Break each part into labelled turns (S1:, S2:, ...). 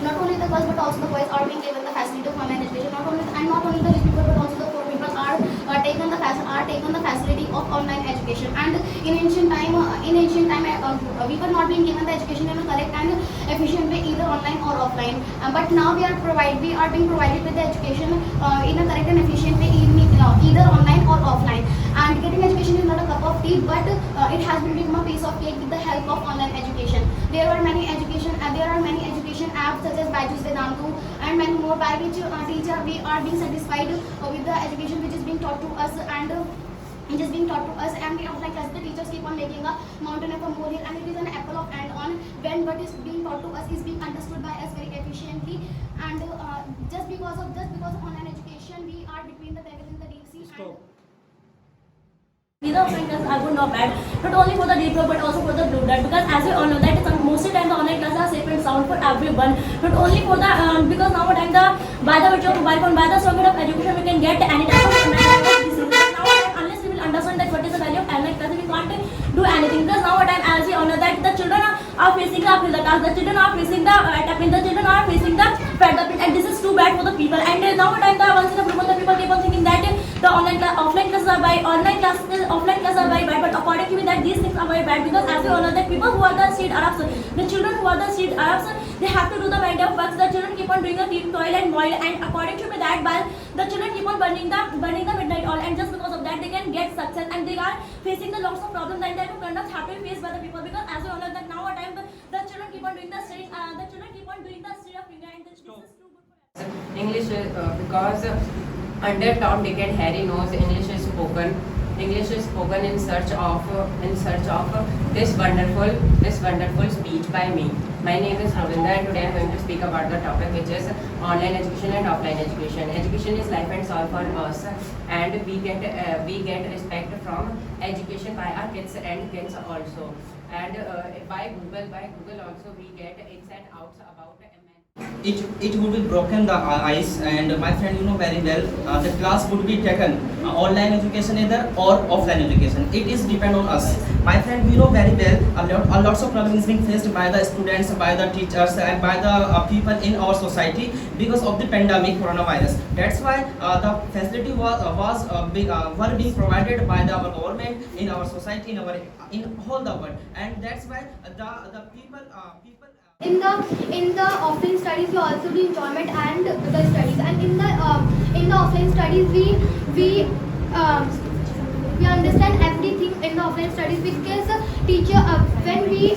S1: not only the girls but also the boys are being given the facility of online education. Not only the rich people but also the poor people are taken the facility of online education. And in ancient time, we were not being given the education in a correct and efficient way, either online or offline. But now we are being provided with the education in a correct and efficient way, either online or offline. And getting education is not a cup of tea, but it has been become a piece of cake with the help of online education. There are many education apps such as Byju's, Vedantu, and many more, by which we are being satisfied with the education which is being taught to us. And it is being taught to us, and we like as the teachers keep on making a mountain of a molehill, and it is an apple of ant on when what is being taught to us is being understood by us very efficiently. And just because of online education, we are between the devil and the deep sea.
S2: Neither offline classes are good nor bad, not only for the deep but also for the blue blood, because as we all know that most of the time the online classes are safe and sound for everyone, not only for the because nowadays by the virtue of mobile phone, by the socket of education, we can get any type of online classes. Nowadays, unless we will understand that what is the value of online classes, we can't do anything, because nowadays as we all know that the children are facing the task, the children are facing the attachment, the children are facing the fed up, and this is too bad for the people. And nowadays once in a blue moon, the people keep on thinking that the offline classes are by offline classes are very bad, but according to me that these things are very bad, because as we all know that people who are the street Arabs, the children who are the street Arabs, they have to do the kind of works. The children keep on doing the toil and moil, and according to me that while the children keep on burning the midnight oil, and just because of that they can get success, and they are facing the lots of problems that type of conduct have to be faced by the people, because as we all know that nowadays the children keep on doing the study, the children keep on doing the study of finger, and this is too good for
S3: English because under Tom, Dick and Harry knows English is spoken. English is spoken in search of this wonderful speech by me. My name is Ravinda, and today I am going to speak about the topic which is online education and offline education. Education is life and soul for us, and we get respect from education by our kids and kids also. And by Google also we get ins and outs about
S4: it would be broken the ice, and my friend, you know very well, the class would be taken online education either or offline education. It is depend on us. My friend, we know very well a lots of problems being faced by the students, by the teachers, and by the people in our society because of the pandemic coronavirus. That's why the facility were being provided by our government in our society, in whole the world, and that's why the people.
S1: In the offline studies, we also do enjoyment and the studies, and in the offline studies we understand everything in the offline studies, because teacher when we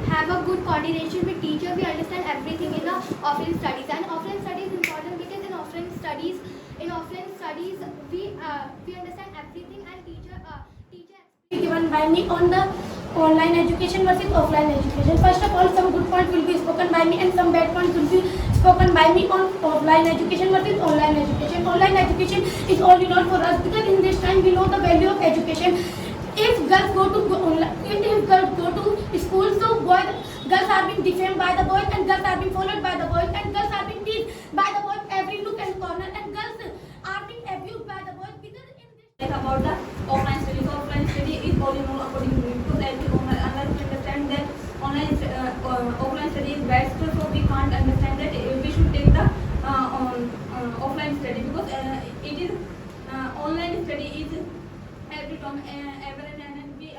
S1: have a good coordination with teacher, we understand everything in the offline studies. And offline studies is important because in offline studies we understand everything, and teacher
S2: given by me on the online education versus offline education. First of all, some good points will be spoken by me and some bad points will be spoken by me on offline education versus online education. Online education is only not for us, because in this time we know the value of education. If girls go to school, so girls are being defamed by the boys, and girls are being followed by the boys, and girls are being teased by the boys every nook and corner, and girls are being abused by the boys, because in this
S5: about the offline study. So offline study is all in all according to me, because as we understand that offline study is best, so we can't understand that we should take the offline study, because it is online study is every time ever and we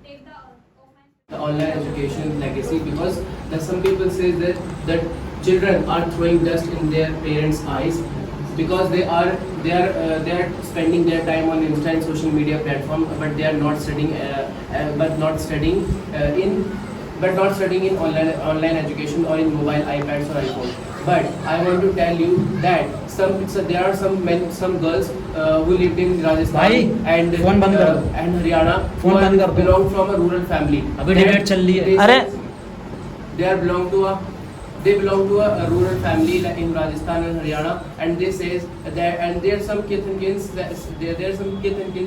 S5: take the offline.
S6: The online education legacy, because some people say that children are throwing dust in their parents' eyes, because they are spending their time on Insta and social media platform, but they are not studying in online education or in mobile iPads or iPhone. But I want to tell you that there are some girls who lived in Rajasthan and Haryana who belong from a rural family. They belong to a rural family like in Rajasthan and Haryana, and they says that, and there are some kith and kin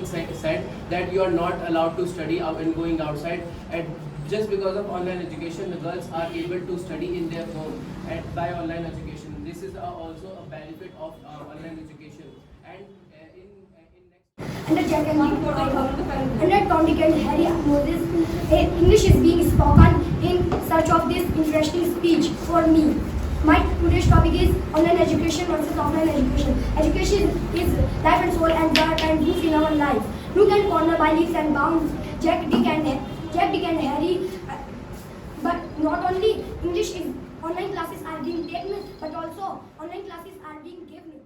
S6: said that you are not allowed to study out and going outside, and just because of online education, the girls are able to study in their home and by online education. This is also a benefit of online education. And
S1: Under Jack and under Tom, Dick and Harry Moses, English is being spoken in search of this interesting speech for me.
S7: My today's topic is online education versus offline education. Education is life and soul and blood and roof in our life. Nook and corner by leaps and bounds. Jack, Dick and Harry. But not only English is online classes are being taken, but also online classes are being given.